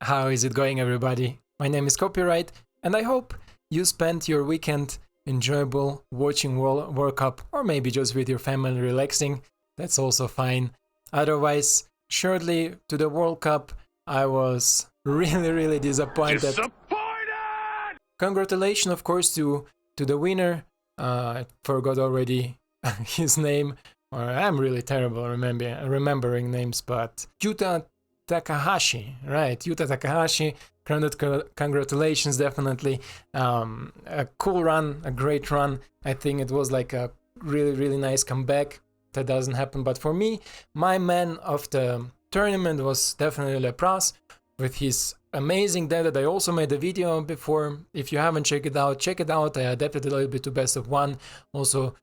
How is it going, everybody? My name is Copyright, and I hope you spent your weekend enjoyable watching World Cup, or maybe just with your family relaxing. That's also fine. Otherwise, shortly to the World Cup, I was really disappointed. Congratulations, of course, to the winner. I forgot already his name, or I'm really terrible remembering names, but Yuta Takahashi, right? Yuta Takahashi, congratulations, definitely. A cool run, a great run. I think it was like a really nice comeback. That doesn't happen, but for me, my man of the tournament was definitely Lepras with his amazing deck that I also made a video before. If you haven't checked it out, check it out. I adapted a little bit to best of one. Also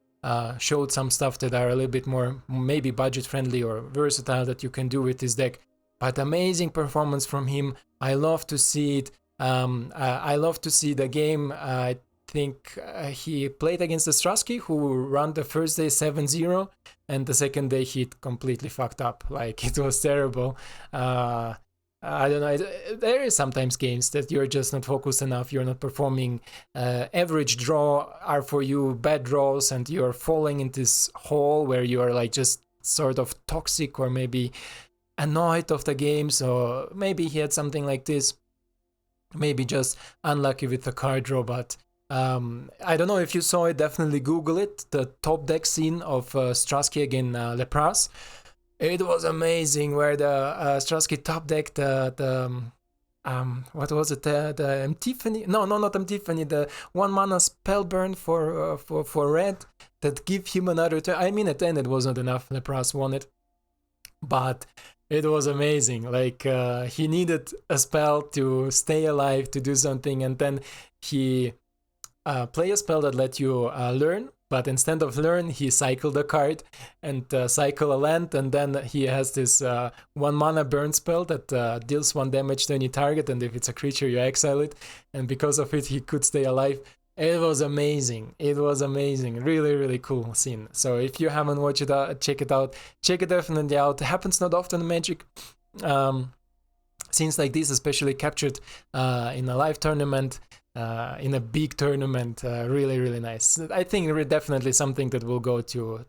showed some stuff that are a little bit more maybe budget friendly or versatile that you can do with this deck. But amazing performance from him. I love to see it. I love to see the game. I think he played against the Strasky, who ran the first day 7-0, and the second day he completely fucked up. Like, it was terrible. I don't know, there is sometimes games that you're just not focused enough, you're not performing. Average draw are for you bad draws, and you're falling in this hole where you are like just sort of toxic or maybe annoyed of the game. So maybe he had something like this, maybe just unlucky with the card draw. But I don't know if you saw it, definitely Google it, the top deck scene of Strasky against Lepras. It was amazing, where the Strasky top deck, what was it, the Antiphony? No, not Antiphony, the 1-mana Spellburn for red that give him another turn. I mean, at the end it wasn't enough, Lepras won it, but it was amazing. Like, he needed a spell to stay alive, to do something, and then he play a spell that let you learn. But instead of learn, he cycled a card and cycle a land, and then he has this 1-mana burn spell that deals 1 damage to any target, and if it's a creature, you exile it. And because of it, he could stay alive. It was amazing. It was amazing. Really cool scene. So if you haven't watched it out, check it out. Check it definitely out. It happens not often in Magic. Scenes like this, especially captured in a live tournament. In a big tournament, really nice. I think definitely something that will go to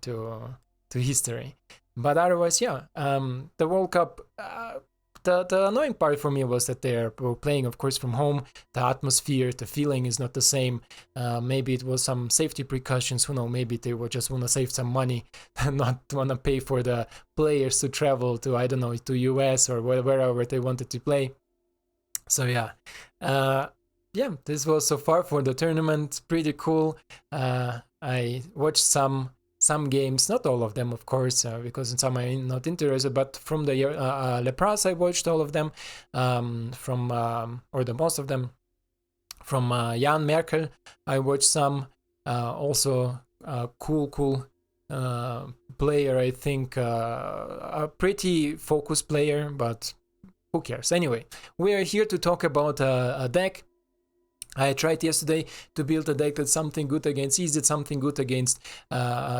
history. But otherwise, yeah, the World Cup. The annoying part for me was that they were playing, of course, from home. The atmosphere, the feeling is not the same. Maybe it was some safety precautions. Who knows? Maybe they would just want to save some money and not want to pay for the players to travel to, I don't know, to US or wherever they wanted to play. So yeah. Yeah, this was so far for the tournament. Pretty cool. I watched some games, not all of them, of course, because in some I'm not interested. But from the Lepras, I watched all of them. Or the most of them. From Jan Merkel, I watched some. Also, cool player. I think a pretty focused player, but who cares? Anyway, we are here to talk about a deck. I tried yesterday to build a deck that's something good against Izzet, something good against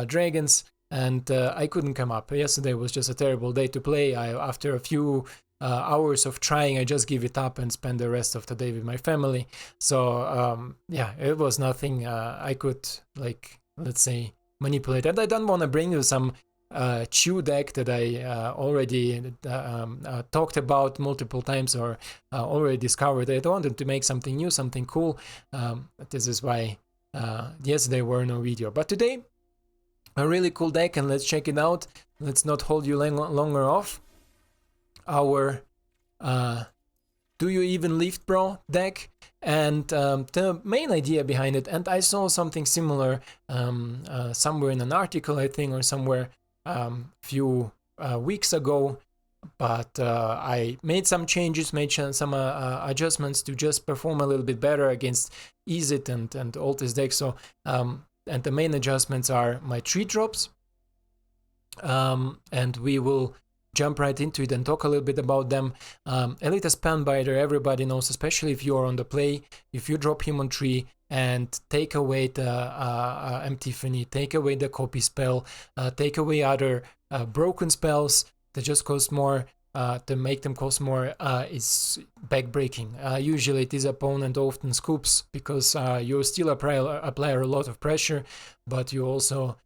dragons, and I couldn't come up. Yesterday was just a terrible day to play. After a few hours of trying, I just give it up and spend the rest of the day with my family. So yeah, it was nothing I could, like, let's say, manipulate. And I don't want to bring you some Chew deck that I already talked about multiple times or already discovered. I wanted to make something new, something cool. This is why yesterday were no video. But today, a really cool deck, and let's check it out. Let's not hold you longer off. Our Do You Even Lift Bro deck, and the main idea behind it, and I saw something similar somewhere in an article, I think, or somewhere few weeks ago, but I made some changes, made some adjustments to just perform a little bit better against Izzet and all this deck. So and the main adjustments are my 3 drops, and we will jump right into it and talk a little bit about them. Elite Spellbinder, everybody knows, especially if you're on the play, if you drop him on 3 and take away the Antiphony, take away the copy spell, take away other broken spells that just cost more, to make them cost more is backbreaking. Usually it is opponent often scoops because you still apply a lot of pressure, but you also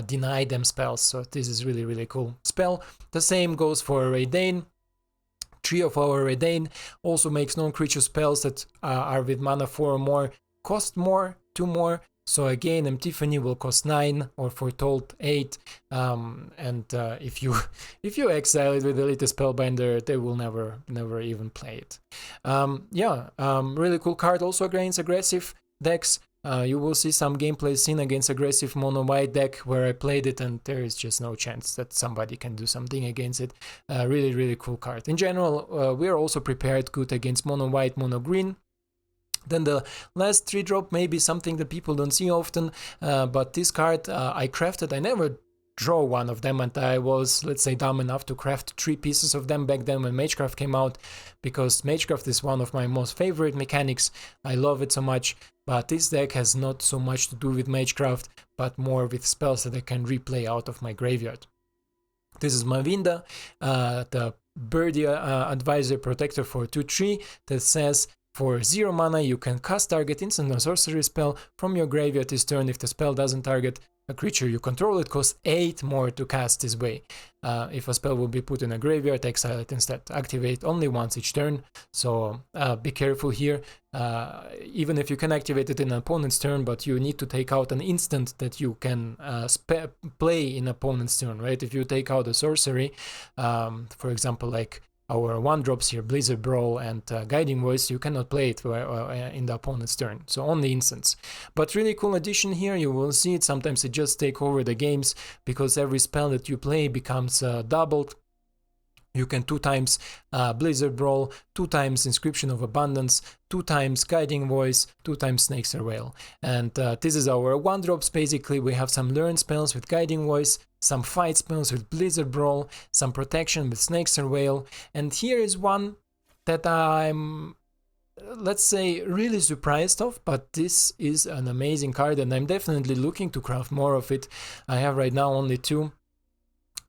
deny them spells. So this is really, really cool spell. The same goes for Reidane. 3 of our Reidane also makes non-creature spells that are with mana 4 or more, cost more, 2 more. So again, Epiphany will cost 9 or Foretold 8, and if you exile it with Elite Spellbinder, they will never even play it. Really cool card. Also against aggressive decks. You will see some gameplay seen against aggressive mono white deck where I played it, and there is just no chance that somebody can do something against it. Really, really cool card. In general, we are also prepared good against mono white, mono green. Then the last 3-drop may be something that people don't see often, but this card I crafted. I never draw one of them, and I was, let's say, dumb enough to craft 3 pieces of them back then when Magecraft came out, because Magecraft is one of my most favorite mechanics. I love it so much, but this deck has not so much to do with Magecraft, but more with spells that I can replay out of my graveyard. This is Mavinda, the Birdie Advisor Protector for 2/3 that says, for 0 mana, you can cast target instant or sorcery spell from your graveyard this turn. If the spell doesn't target a creature you control, it costs 8 more to cast this way. If a spell will be put in a graveyard, exile it instead. Activate only once each turn, so be careful here. Even if you can activate it in an opponent's turn, but you need to take out an instant that you can play in opponent's turn, right? If you take out a sorcery, for example, like our 1-drops here, Blizzard Brawl and Guiding Voice, you cannot play it in the opponent's turn, so only instants. But really cool addition here, you will see it, sometimes it just take over the games, because every spell that you play becomes doubled. You can 2 times Blizzard Brawl, 2 times Inscription of Abundance, 2 times Guiding Voice, 2 times Snakeskin Veil. And this is our 1-drops. Basically, we have some learn spells with Guiding Voice, some fight spells with Blizzard Brawl, some protection with Snakeskin Veil. And here is one that I'm, let's say, really surprised of, but this is an amazing card, and I'm definitely looking to craft more of it. I have right now only 2.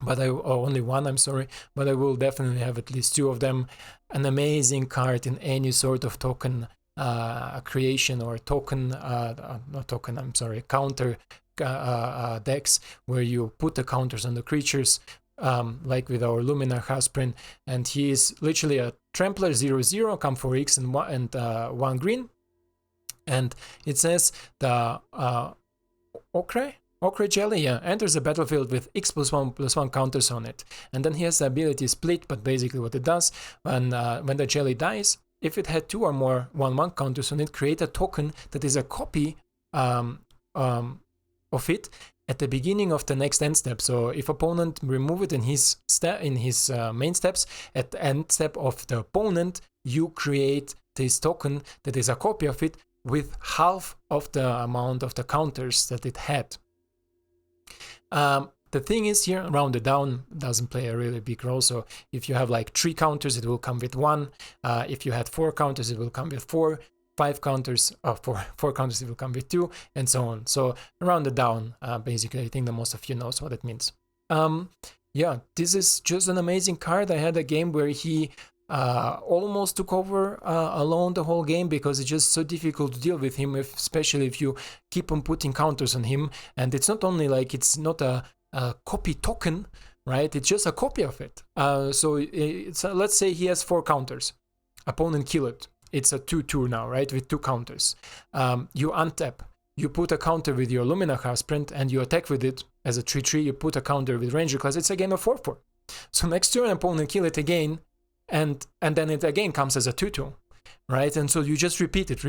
Only 1, I'm sorry, but I will definitely have at least 2 of them. An amazing card in any sort of token creation or counter decks, where you put the counters on the creatures, like with our Luminarch Aspirant, and he is literally a Trampler 0/0, come for X and 1 green, and it says the Ochre Jelly, enters the battlefield with X+1/+1 counters on it. And then he has the ability Split, but basically what it does, when the jelly dies, if it had 2 or more 1/1 counters on it, create a token that is a copy of it at the beginning of the next end step. So if opponent remove it in his main steps, at the end step of the opponent, you create this token that is a copy of it with half of the amount of the counters that it had. The thing is here, rounded down doesn't play a really big role. So if you have like 3 counters, it will come with 1. If you had 4 counters, it will come with 4. 5 counters, 4 counters, it will come with 2, and so on. So rounded down, basically, I think that most of you knows what it means. This is just an amazing card. I had a game where he almost took over alone the whole game, because it's just so difficult to deal with him, especially if you keep on putting counters on him. And it's not only like it's not a copy token, right? It's just a copy of it. Let's say he has 4 counters. Opponent kill it. It's a 2/2 now, right? With 2 counters. You untap. You put a counter with your Luminarch Aspirant and you attack with it as a 3/3. You put a counter with Ranger class. It's again a 4/4. So next turn, opponent kill it again. And then it again comes as a 2/2, right? And so you just repeat it.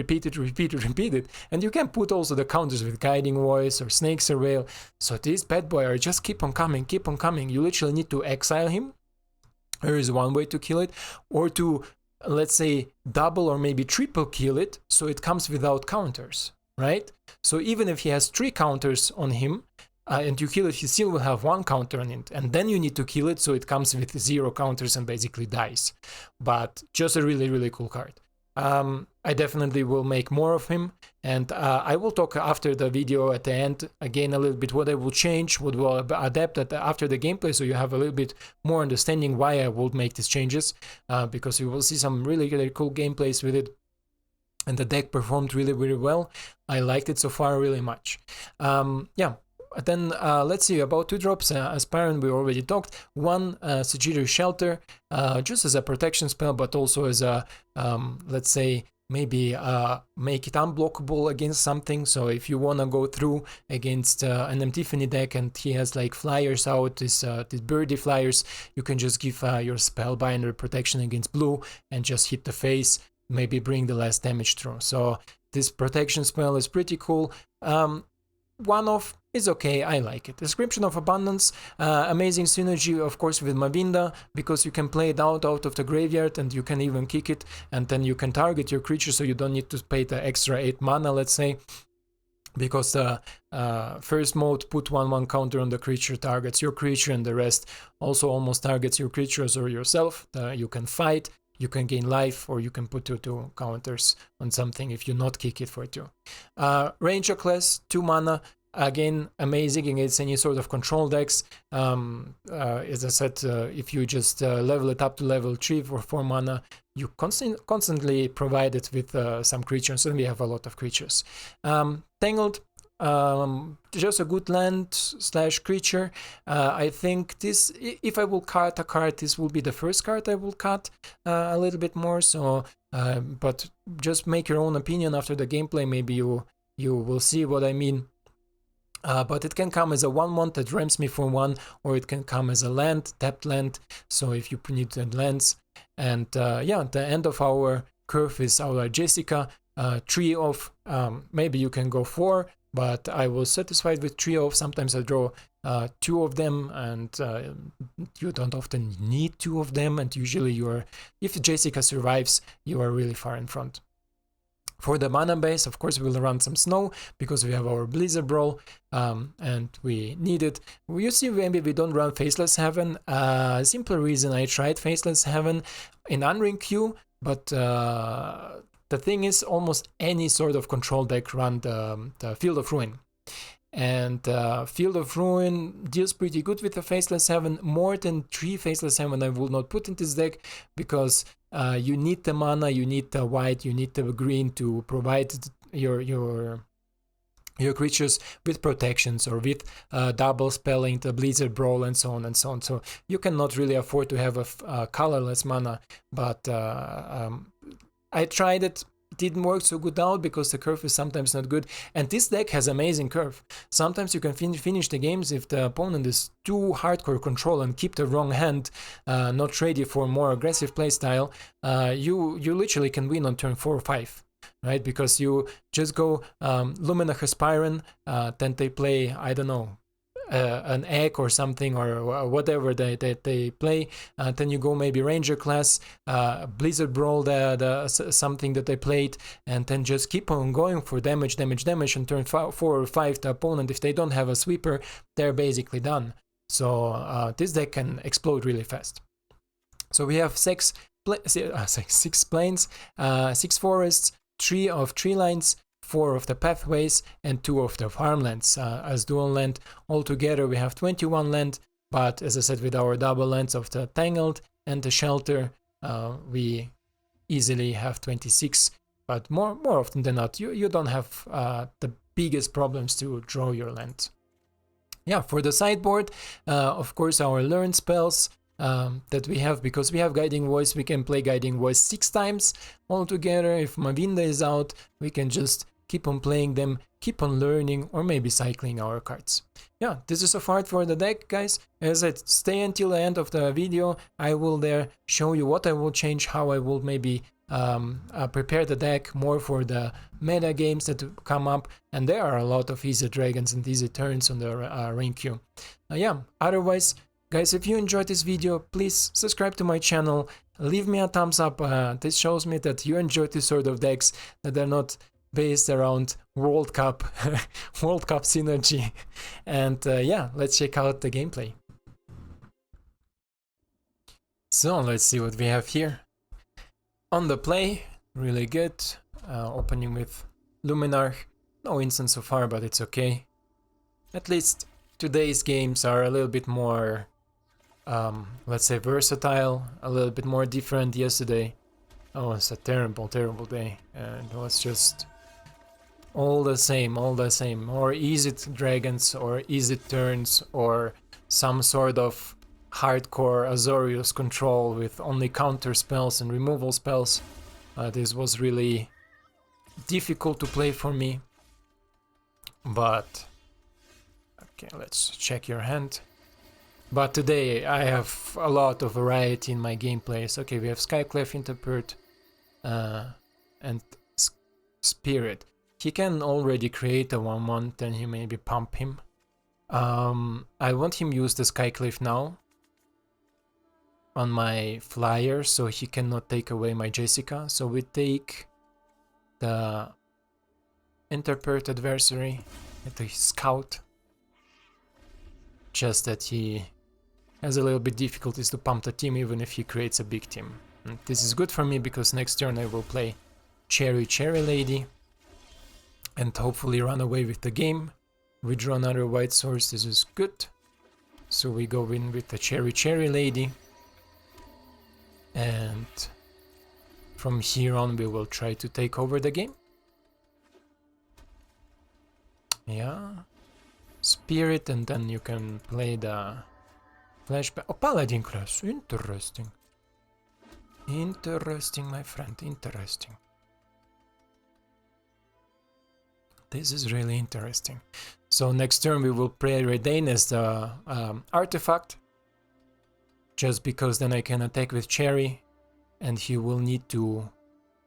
And you can put also the counters with Guiding Voice or Snakeskin Veil. So this bad boy are just keep on coming. You literally need to exile him. There is one way to kill it, or to, let's say, double or maybe triple kill it, so it comes without counters, right? So even if he has 3 counters on him, and you kill it, he still will have 1 counter on it, and then you need to kill it, so it comes with 0 counters and basically dies. But just a really, really cool card. I definitely will make more of him, and I will talk after the video at the end again a little bit what I will change, what will adapt after the gameplay, so you have a little bit more understanding why I will make these changes, because you will see some really, really cool gameplays with it, and the deck performed really, really well. I liked it so far really much. Yeah. Then let's see, about 2 drops, Aspirant we already talked. 1, Sejiri Shelter, just as a protection spell, but also as a, let's say, maybe make it unblockable against something. So if you want to go through against an Tiffany deck and he has like flyers out, these birdie flyers, you can just give your Spellbinder protection against blue and just hit the face, maybe bring the last damage through. So this protection spell is pretty cool. One-off is okay, I like it. Inscription of Abundance, amazing synergy of course with Mavinda, because you can play it out of the graveyard and you can even kick it, and then you can target your creature, so you don't need to pay the extra 8 mana, let's say, because the first mode put 1/1 counter on the creature targets your creature, and the rest also almost targets your creatures or yourself. You can fight, you can gain life, or you can put 2 counters on something if you not kick it for 2. Ranger class, 2 mana, again amazing against any sort of control decks. As I said, if you just level it up to level 3 for 4 mana, you constantly provide it with some creatures, and we have a lot of creatures. Tangled, just a good land / creature. I think this, if I will cut a card, this will be the first card I will cut a little bit more. So, but just make your own opinion after the gameplay. Maybe you will see what I mean. But it can come as a 1/1 that ramps me for 1, or it can come as a land, tapped land. So if you need the lands, and yeah, the end of our curve is our Jessica, 3 of, maybe you can go 4. But I was satisfied with 3 of. Sometimes I draw 2 of them, and you don't often need 2 of them. And usually if Jessica survives, you are really far in front. For the mana base, of course, we'll run some snow because we have our Blizzard Brawl, and we need it. You see, maybe we don't run Faceless Heaven. Simple reason, I tried Faceless Heaven in Unring queue, but the thing is, almost any sort of control deck run the Field of Ruin. And Field of Ruin deals pretty good with the Faceless Heaven. More than 3 Faceless Heaven I will not put in this deck, because you need the mana, you need the white, you need the green to provide your creatures with protections, or with double spelling, the Blizzard Brawl, and so on and so on. So you cannot really afford to have a colorless mana, but I tried it. Didn't work so good out because the curve is sometimes not good, and this deck has amazing curve. Sometimes you can finish the games if the opponent is too hardcore control and keep the wrong hand, not ready for more aggressive playstyle. You literally can win on turn 4 or 5, right? Because you just go Luminarch Aspirant, then they play, I don't know, an egg or something, or whatever they play, then you go maybe Ranger class, Blizzard Brawl, something that they played, and then just keep on going for damage, and turn 4 or 5 the opponent, if they don't have a sweeper, they're basically done. So this deck can explode really fast. So we have 6 plains, 6 forests, 3 of tree lines, 4 of the pathways, and 2 of the farmlands as dual land. Altogether we have 21 land, but as I said, with our double lands of the Tangled and the Shelter, we easily have 26, but more often than not, you don't have the biggest problems to draw your land. Yeah, for the sideboard, of course, our learned spells that we have, because we have Guiding Voice, we can play Guiding Voice 6 times altogether. If Mavinda is out, we can just keep on playing them, keep on learning, or maybe cycling our cards. Yeah, this is so far for the deck, guys. As I stay until the end of the video, I will there show you what I will change, how I will maybe prepare the deck more for the meta games that come up, and there are a lot of easy dragons and easy turns on the ring queue. Yeah, otherwise, guys, if you enjoyed this video, please subscribe to my channel, leave me a thumbs up. This shows me that you enjoy this sort of decks, that are not based around World Cup synergy. And yeah, let's check out the gameplay. So let's see what we have here. On the play, really good. Opening with Luminarch. No instant so far, but it's okay. At least today's games are a little bit more, let's say, versatile, a little bit more different. Yesterday was a terrible, terrible day, and it was just all the same, or Izzet dragons, or Izzet turns, or some sort of hardcore Azorius control with only counter spells and removal spells. This was really difficult to play for me, but okay, let's check your hand. But today I have a lot of variety in my gameplays. Okay, we have Skyclef, Interpret, and Spirit. He can already create a 1/1, then you maybe pump him. I want him use the Skyclef now on my flyer, so he cannot take away my Jessica. So we take the Interpret adversary at the Scout. Just that he has a little bit difficulties to pump the team even if he creates a big team. And this is good for me because next turn I will play Cherry Lady and hopefully run away with the game. We draw another white source, this is good. So we go in with the Cherry Lady. And from here on we will try to take over the game. Yeah. Spirit, and then you can play the flashback. Oh, Paladin class, interesting. Interesting, my friend, interesting. This is really interesting. So next turn we will play Reidane as the artifact. Just because then I can attack with Cherry, and he will need to...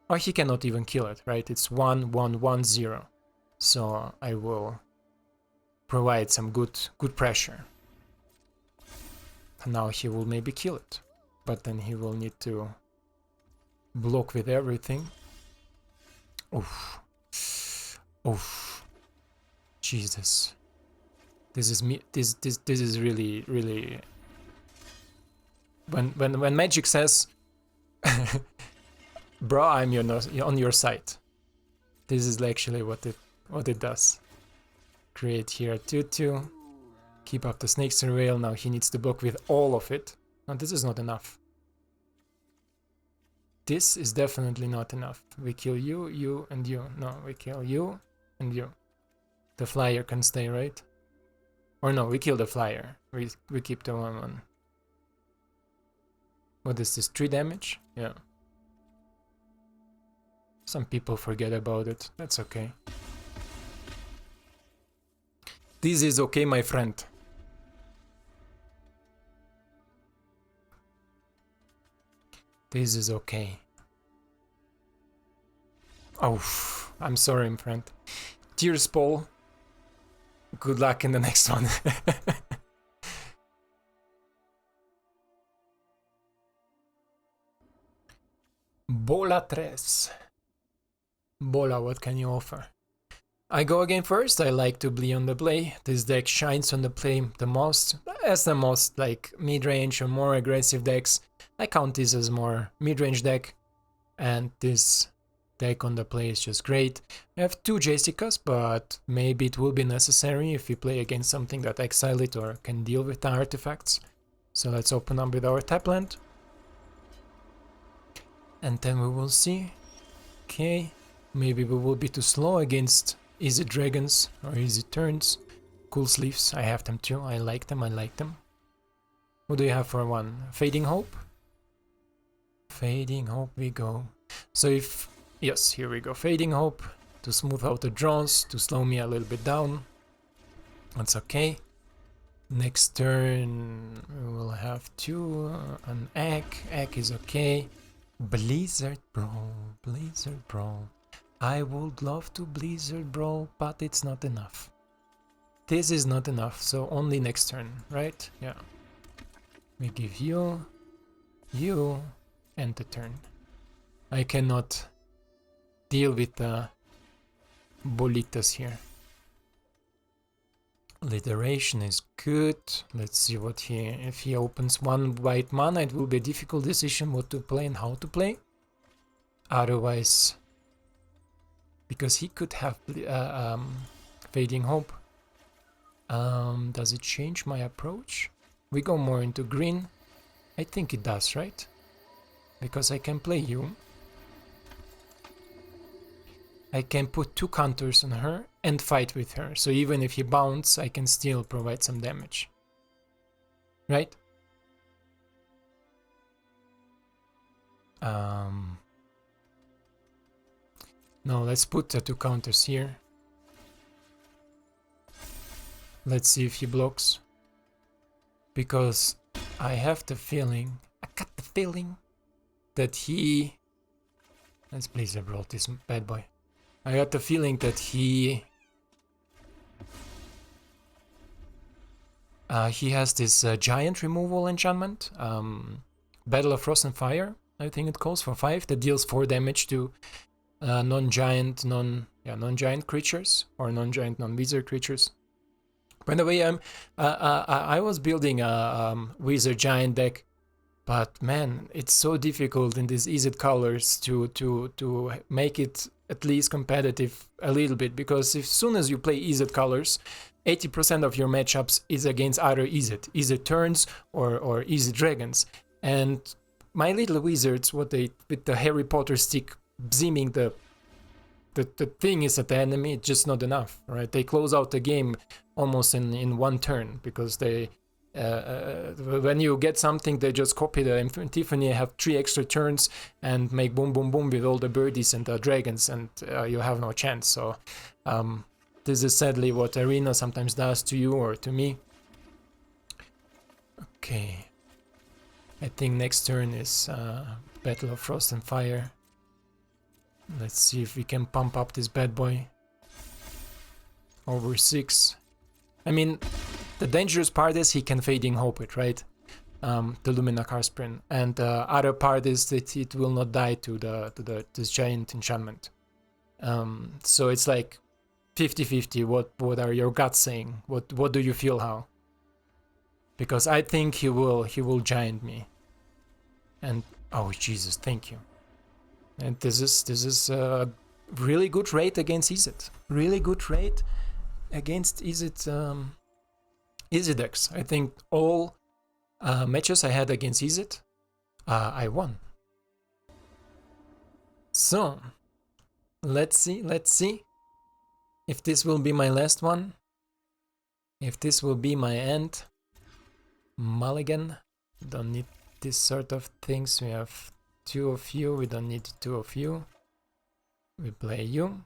Or he cannot even kill it, right? It's 1/1/1/0. So I will provide some good pressure. And now he will maybe kill it, but then he will need to block with everything. Oof. Oof. Jesus. This is me. This is really. When Magic says, "Bro, I'm on your side," this is actually what it does. Create here a 2/2. Keep up the Snakeskin Veil. Now he needs to block with all of it. No, this is not enough. This is definitely not enough. We kill you, you, and you. No, we kill you and you. The flyer can stay, right? Or no, we kill the flyer. We keep the 1/1. What is this? 3 damage? Yeah. Some people forget about it. That's okay. This is okay, my friend. This is okay. Oh, I'm sorry, my friend. Cheers, Paul. Good luck in the next one. Bola 3. Bola, what can you offer? I go again first. I like to be on the play. This deck shines on the play the most. As the most like mid-range or more aggressive decks. I count this as more mid-range deck. And this deck on the play is just great. I have 2 Jessicas, but maybe it will be necessary if we play against something that exile it or can deal with the artifacts. So let's open up with our tap land. And then we will see. Okay, maybe we will be too slow against Izzet dragons or Izzet turns. Cool sleeves, I have them too. I like them. What do you have for one? Fading Hope? Fading Hope we go. So if... Yes, here we go. Fading Hope to smooth out the draws, to slow me a little bit down. That's okay. Next turn we will have 2, an egg. Egg is okay. Blizzard Brawl. I would love to Blizzard Brawl, but it's not enough. This is not enough, so only next turn, right? Yeah. We give you, and the turn. I cannot deal with the bolitas here. Alliteration is good. Let's see what if he opens 1 white mana, it will be a difficult decision what to play and how to play. Otherwise, because he could have Fading Hope. Does it change my approach? We go more into green. I think it does, right? Because I can play you. I can put 2 counters on her and fight with her. So even if he bounces, I can still provide some damage. Right? No, let's put the 2 counters here. Let's see if he blocks. Because I have the feeling, I got the feeling that he... Let's Blizzard Brawl this bad boy. I got the feeling that he has this giant removal enchantment, Battle of Frost and Fire, I think it calls, for 5, that deals 4 damage to non-giant, non-giant creatures, or non-giant, non-wizard creatures. By the way, I was building a wizard giant deck, but man, it's so difficult in these Izzet colors to make it at least competitive a little bit, because as soon as you play Izzet colors, 80% of your matchups is against either Izzet turns or Izzet dragons. And my little wizards, what they with the Harry Potter stick zimming the thing is at the enemy, it's just not enough, right? They close out the game almost in 1 turn, because they when you get something, they just copy the Tiffany, have 3 extra turns and make boom boom boom with all the birdies and the dragons, and you have no chance. So this is sadly what Arena sometimes does to you or to me. Okay, I think next turn is Battle of Frost and Fire. Let's see if we can pump up this bad boy over 6. I mean, the dangerous part is he can Fading Hope it, right? The Luminarch Aspirant. And the other part is that it will not die to this giant enchantment. So it's like 50-50. What are your guts saying? What do you feel how? Because I think he will giant me. And oh Jesus, thank you. And this is a really good rate against Izzet. Really good rate against Izzet Izzet decks. I think all matches I had against Izzet, I won. So let's see if this will be my last one. If this will be my end. Mulligan. Don't need this sort of things. We have 2 of you, we don't need 2 of you. We play you.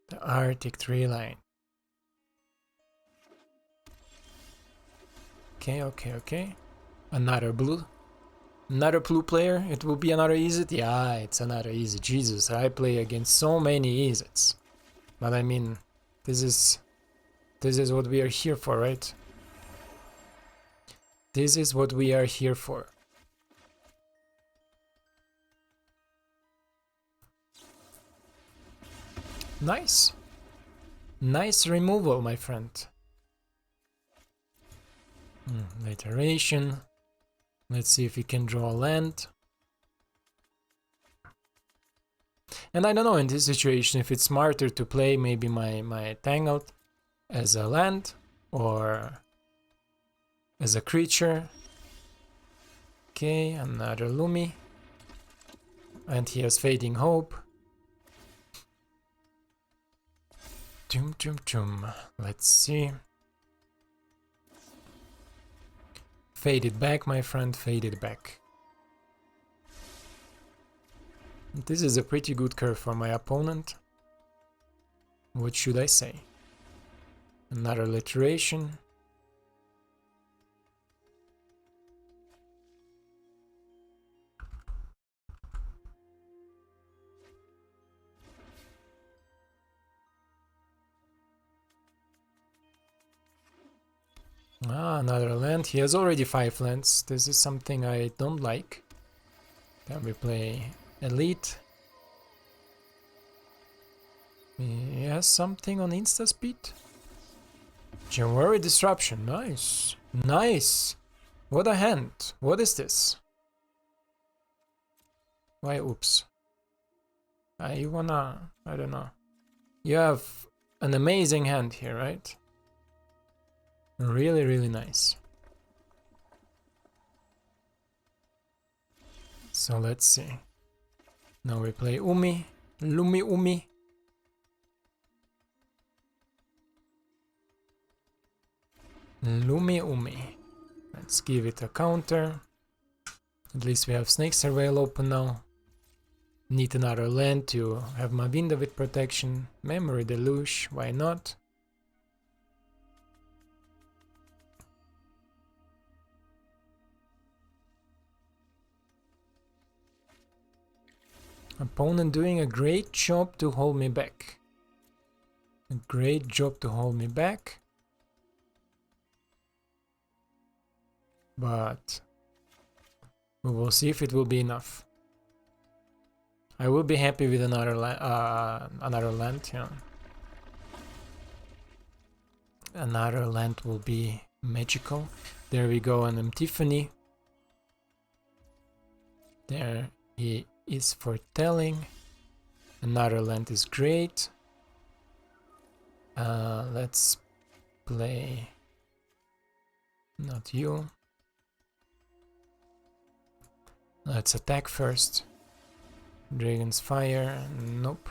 The Arctic Treeline. Okay. Another blue. Another blue player. It will be another Izzet. Yeah, it's another Izzet. Jesus, I play against so many Izzets. But I mean, this is what we are here for, right? This is what we are here for. Nice. Nice removal, my friend. Iteration. Let's see if we can draw a land. And I don't know in this situation if it's smarter to play maybe my Tangled as a land or as a creature. Okay, another Lumi. And he has Fading Hope. Let's see. Fade it back, my friend, fade it back. This is a pretty good curve for my opponent. What should I say? Another Literation. Another land. He has already 5 lands. This is something I don't like. Then we play Elite. He has something on Insta Speed. January Disruption. Nice. Nice. What a hand! What is this? Why, oops. You wanna... I don't know. You have an amazing hand here, right? Really, really nice. So let's see. Now we play Umi. Umi. Umi. Let's give it a counter. At least we have Snakeskin Veil open now. Need another land to have Mavinda with protection. Memory Deluge, why not? Opponent doing a great job to hold me back. A great job to hold me back. But we will see if it will be enough. I will be happy with another land, yeah. Another land will be magical. There we go, an Tiffany. There he is foretelling. Another land is great. Let's play... Not you. Let's attack first. Dragon's Fire, nope.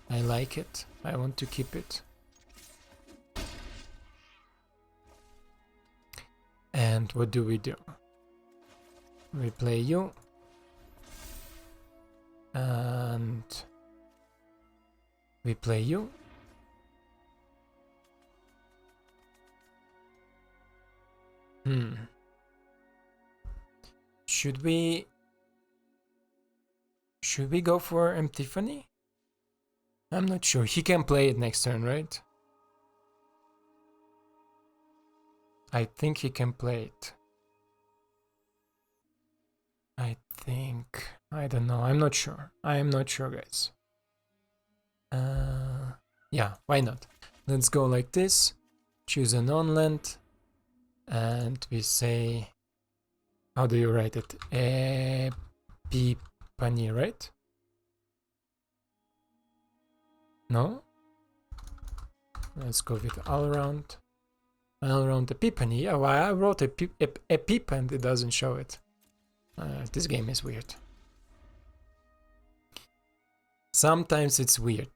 I like it. I want to keep it. And what do? We play you. And we play you. Should we go for Tiffany? I'm not sure. He can play it next turn, right? I think he can play it. I think... I don't know. I'm not sure. I am not sure, guys. Yeah, why not? Let's go like this. Choose a non-land. And we say... How do you write it? Epiphany, right? No? Let's go with all around. All around Epiphany. Yeah, well, I wrote Epip and it doesn't show it. This game is weird. Sometimes it's weird.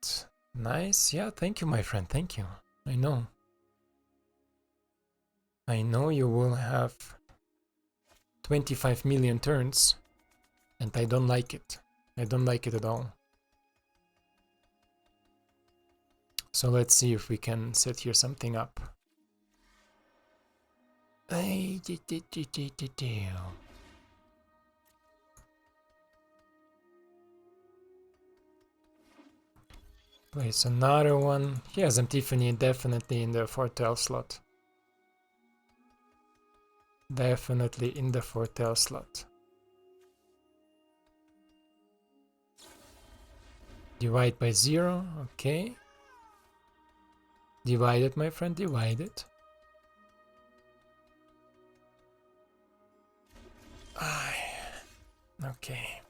Nice. Yeah, thank you, my friend. Thank you. I know. I know you will have 25 million turns, and I don't like it. I don't like it at all. So let's see if we can set here something up. Place another one. He has Tiffany definitely in the foretell slot. Definitely in the foretell slot. Divide by 0, okay. Divide it, my friend, divide it. Okay.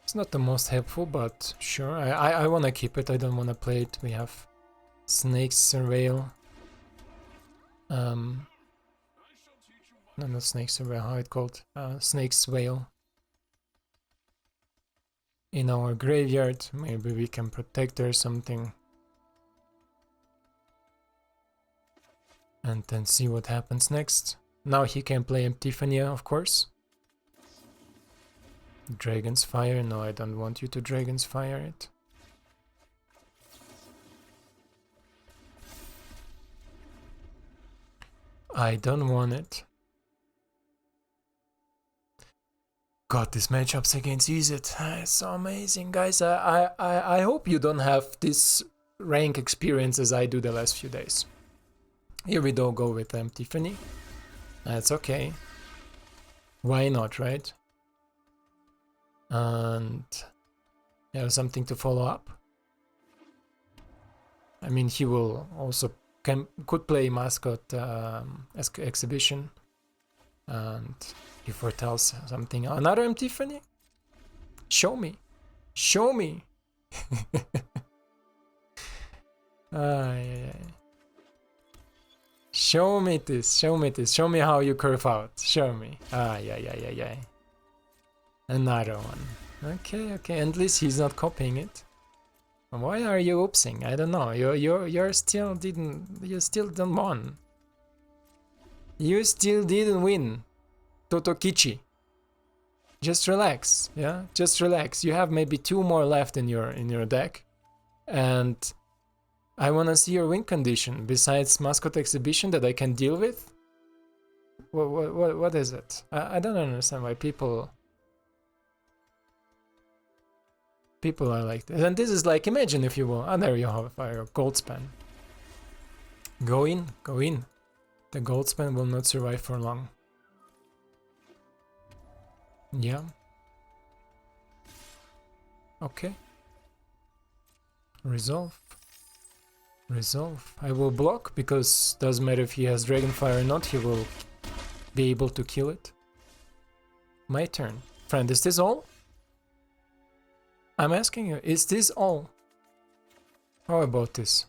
It's not the most helpful, but sure. I want to keep it. I don't want to play it. We have Snakeskin Veil. No, not Snakeskin Veil. How it called? Snake's Veil. In our graveyard. Maybe we can protect or something. And then see what happens next. Now he can play Epiphany, of course. Dragon's Fire. No, I don't want you to Dragon's Fire it. I don't want it. God, these matchups against Izzet, it's so amazing, guys. I hope you don't have this rank experience as I do the last few days. Here we don't go with Tiffany. That's okay. Why not, right? And you have something to follow up. I mean, he will also could play Mascot Exhibition, and he foretells something. Another Epiphany? Show me! Show me! Show me this, show me this, show me how you curve out, show me. Yeah. Another one. Okay, at least he's not copying it. Why are you oopsing? I don't know. You still don't won. You still didn't win. Totokichi. Just relax, yeah? Just relax. You have maybe 2 more left in your deck. And I wanna see your win condition besides Mascot Exhibition that I can deal with. What is it? I don't understand why people are like this. And this is like, imagine if you will. Oh, there you have your gold span. Go in. The gold span will not survive for long. Yeah. Okay. Resolve. I will block because doesn't matter if he has Dragonfire or not, he will be able to kill it. My turn. Friend, is this all? I'm asking you, is this all? How about this?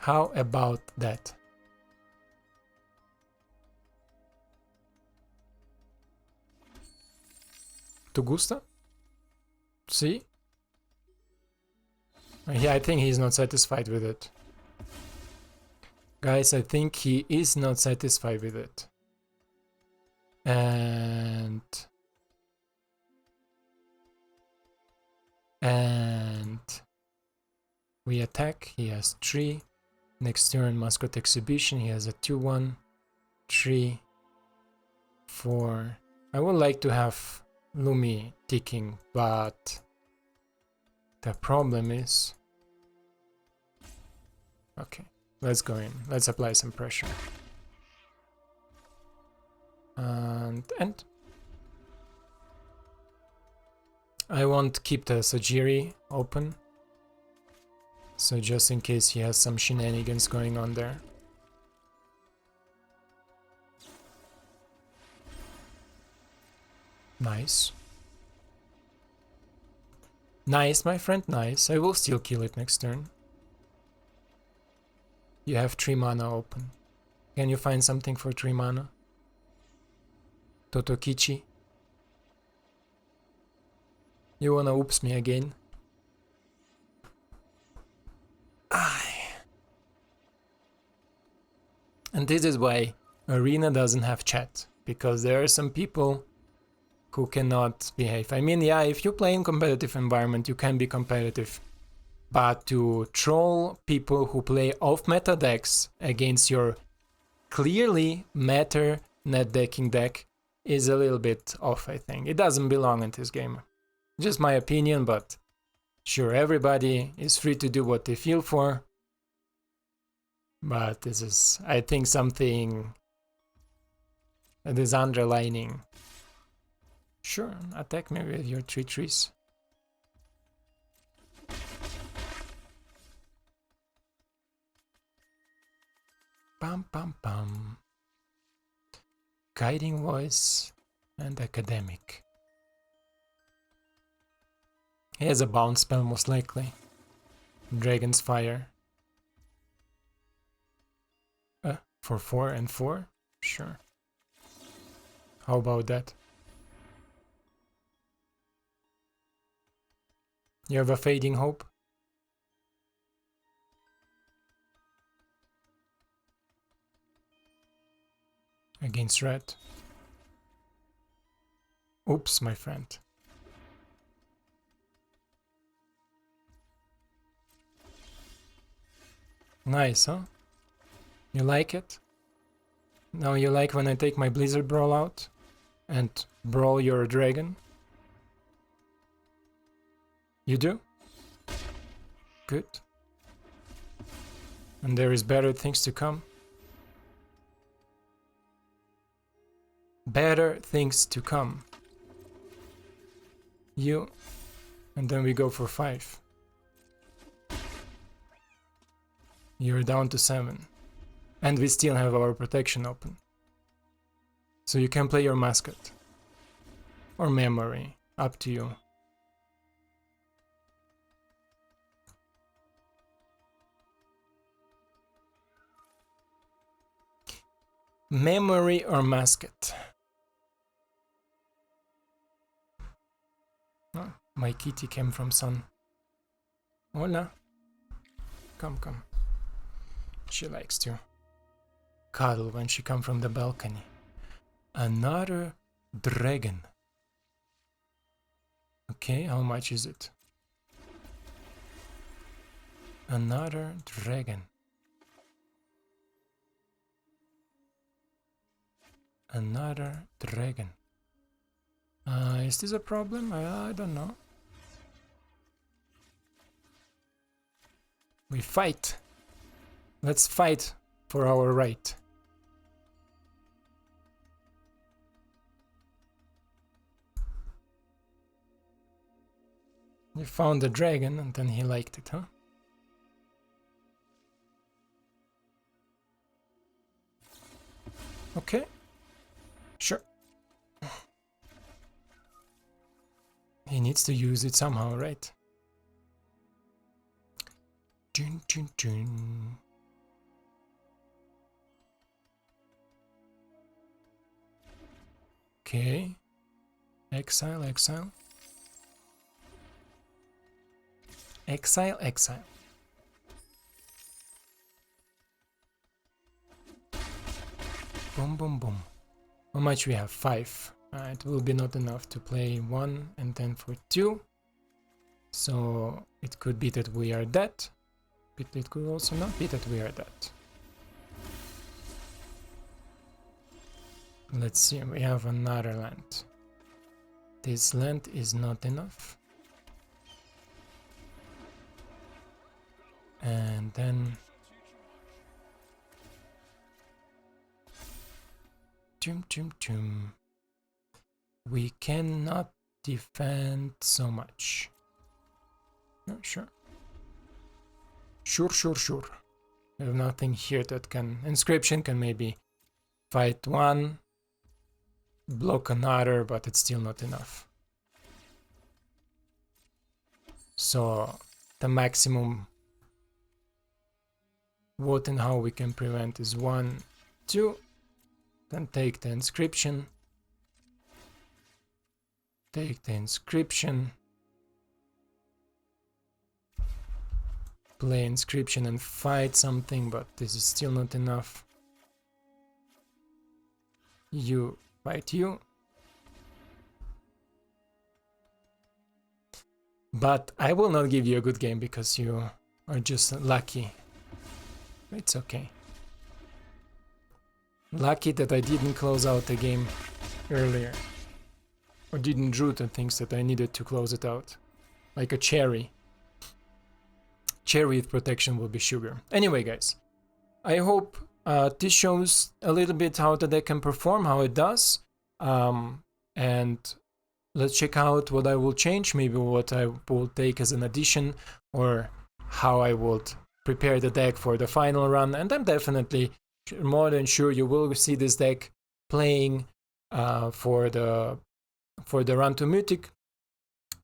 How about that? Tugusta? See? Yeah, I think he's not satisfied with it. Guys, I think he is not satisfied with it. And we attack. He has 3. Next turn, Mascot Exhibition. He has a 2-1, 3, 4. I would like to have Lumi ticking, but the problem is... Okay, let's go in. Let's apply some pressure. And I won't keep the Sejiri open, so just in case he has some shenanigans going on there. Nice. Nice, my friend, nice. I will still kill it next turn. You have 3 mana open. Can you find something for 3 mana? Totokichi. You wanna oops me again? And this is why Arena doesn't have chat, because there are some people who cannot behave. I mean, yeah, if you play in competitive environment, you can be competitive, but to troll people who play off-meta decks against your clearly meta net decking deck is a little bit off, I think. It doesn't belong in this game. Just my opinion, but sure, everybody is free to do what they feel for. But this is, I think, something that is underlining. Sure, attack me with your 3/3s. Pam pam pam. Guiding Voice and Academic. He has a bounce spell most likely. Dragon's Fire. For 4 and 4? Sure. How about that? You have a Fading Hope? Against red. Oops, my friend. Nice, huh? You like it? Now you like when I take my Blizzard Brawl out and brawl your dragon? You do? Good. And there is better things to come. Better things to come. You And then we go for 5. You're down to 7. And we still have our protection open. So you can play your mascot. Or memory, up to you. Memory or mascot? Oh, my kitty came from sun. Hola. Come, come. She likes to cuddle when she comes from the balcony. Another dragon. Okay, how much is it? Another dragon. Another dragon. Is this a problem? I don't know. We fight. Let's fight for our right. He found the dragon and then he liked it, huh? Okay. Sure. He needs to use it somehow, right? Dun, dun, dun. Okay. Exile, exile. Exile, exile. Boom, boom, boom. How much we have? 5. It will be not enough to play 1 and then for 2. So it could be that we are dead. But it could also not be that we are dead. Let's see, we have another land. This land is not enough. And then we cannot defend so much. No, sure. Sure. We have nothing here that can... Inscription can maybe fight one, block another, but it's still not enough. So the maximum what and how we can prevent is 1, 2, then take the inscription, play inscription and fight something, but this is still not enough. You fight you. But I will not give you a good game because you are just lucky. It's okay. Lucky that I didn't close out the game earlier. Or didn't draw the things that I needed to close it out. Like a cherry. Chariot protection will be sugar. Anyway, guys, I hope this shows a little bit how the deck can perform, how it does. And let's check out what I will change, maybe what I will take as an addition, or how I would prepare the deck for the final run. And I'm definitely more than sure you will see this deck playing for the run to Mythic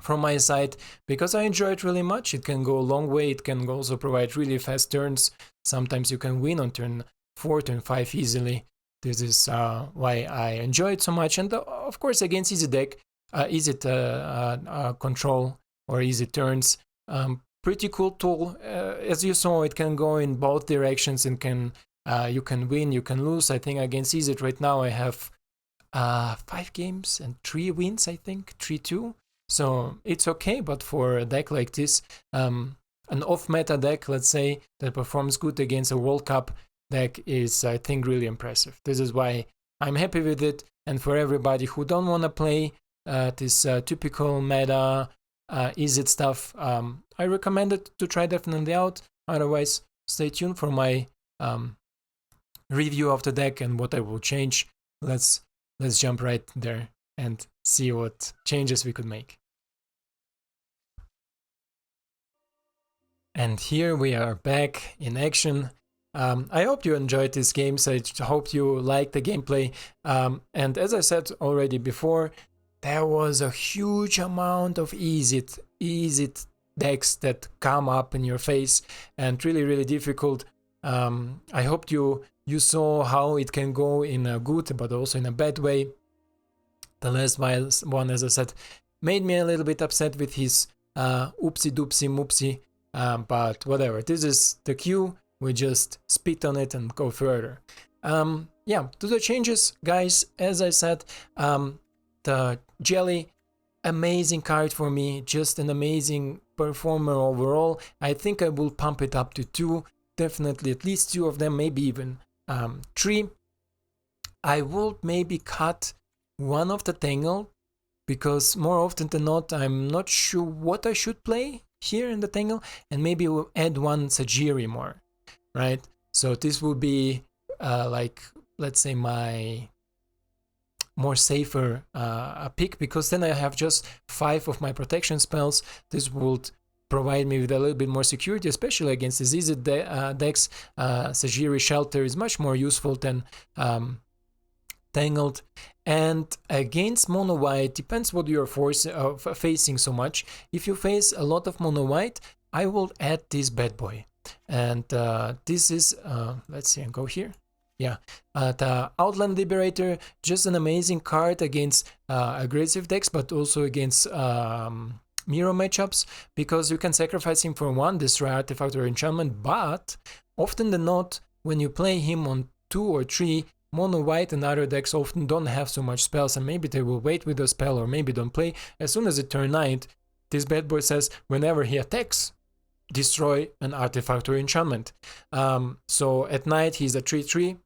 from my side, because I enjoy it really much. It can go a long way. It can also provide really fast turns. Sometimes you can win on turn 4, turn 5 easily. This is why I enjoy it so much. And of course, against easy deck, easy control or easy turns, pretty cool tool. As you saw, it can go in both directions and can you can win, you can lose. I think against Izzet right now I have 5 games and 3 wins, I think, 3-2. So it's okay, but for a deck like this, an off-meta deck, let's say, that performs good against a World Cup deck is, I think, really impressive. This is why I'm happy with it. And for everybody who don't want to play this typical meta Izzet stuff, I recommend it to try definitely out. Otherwise, stay tuned for my review of the deck and what I will change. Let's jump right there and see what changes we could make. And here we are back in action. I hope you enjoyed these games. I hope you liked the gameplay. And as I said already before, there was a huge amount of Izzet decks that come up in your face and really difficult. I hope you saw how it can go in a good but also in a bad way. The last one, as I said, made me a little bit upset with his oopsie doopsie moopsie. But whatever, this is the queue, we just spit on it and go further. Yeah, to the changes, guys, as I said, the Jelly, amazing card for me, just an amazing performer overall. I think I will pump it up to 2, definitely at least 2 of them, maybe even 3. I will maybe cut one of the Tangled, because more often than not, I'm not sure what I should play here in the Tangle, and maybe we'll add one Sejiri more, right? So this will be like, let's say, my more safer pick, because then I have just 5 of my protection spells. This would provide me with a little bit more security, especially against the Izzet decks. Sejiri Shelter is much more useful than Tangled. And against mono white, depends what you're facing so much. If you face a lot of mono white, I will add this bad boy. And this is, let's see, and go here. Yeah, the Outland Liberator, just an amazing card against aggressive decks, but also against mirror matchups, because you can sacrifice him for 1, destroy artifact or enchantment, but often than not, when you play him on 2 or 3, mono white and other decks often don't have so much spells, and maybe they will wait with the spell or maybe don't play. As soon as it turn night, this bad boy says whenever he attacks, destroy an artifact or enchantment. So at night he's a 3/3.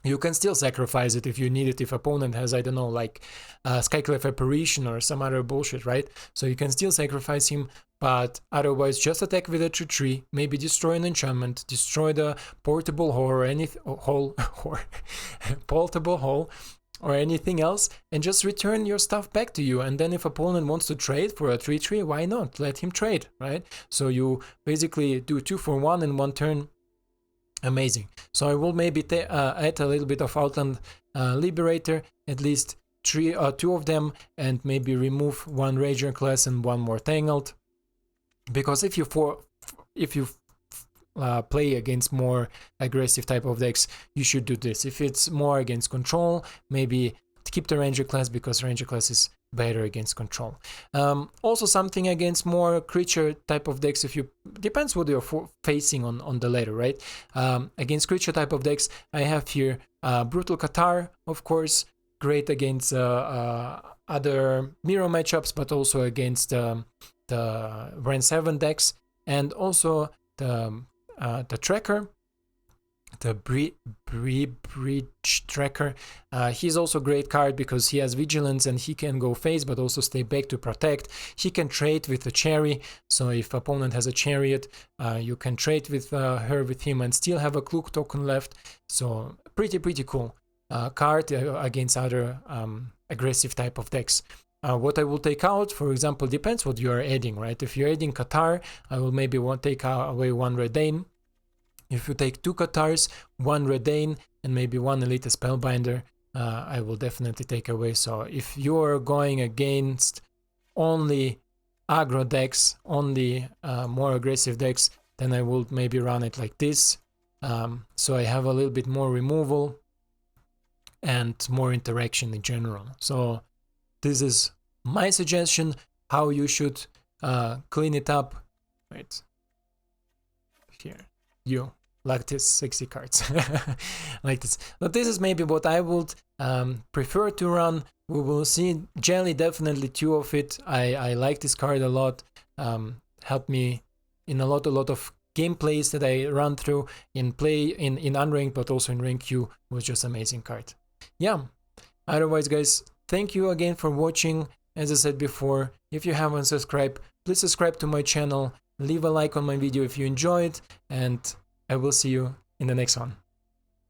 You can still sacrifice it if you need it, if opponent has, I don't know, like Skyclave Apparition or some other bullshit, right? So you can still sacrifice him, but otherwise just attack with a 3/3, maybe destroy an enchantment, destroy the portable hole or anything, portable hole or anything else, and just return your stuff back to you. And then if opponent wants to trade for a 3/3, why not? Let him trade, right? So you basically do 2 for 1 in 1 turn. Amazing. So I will maybe add a little bit of Outland Liberator, at least 2 of them, and maybe remove 1 Ranger class and 1 more Tangled. Because if you play against more aggressive type of decks, you should do this. If it's more against control, maybe keep the Ranger class, because Ranger class is better against control. Also something against more creature type of decks, if you depends what you're facing on the ladder, right? Against creature type of decks, I have here Brutal Cathar, of course, great against other mirror matchups, but also against the Ren 7 decks, and also the Tracker, the Bridge Tracker. He's also a great card because he has Vigilance and he can go face but also stay back to protect. He can trade with the Chariot, so if opponent has a Chariot, you can trade with her with him and still have a Kluk token left. So pretty cool card against other aggressive type of decks. What I will take out, for example, depends what you are adding, right? If you're adding Cathar, I will maybe take away 1 Reidane. If you take 2 Cathars, 1 Reidane, and maybe 1 Elite Spellbinder, I will definitely take away. So if you're going against only aggro decks, only more aggressive decks, then I will maybe run it like this. So I have a little bit more removal and more interaction in general. So this is my suggestion, how you should clean it up. Right here, you like this 60 cards like this. But this is maybe what I would prefer to run. We will see. Jelly, definitely 2 of it. I like this card a lot. Helped me in a lot of gameplays that I run through in unranked, but also in rank Q. Was just amazing card. Yeah. Otherwise, guys, thank you again for watching. As I said before, if you haven't subscribed, please subscribe to my channel. Leave a like on my video if you enjoyed, and I will see you in the next one.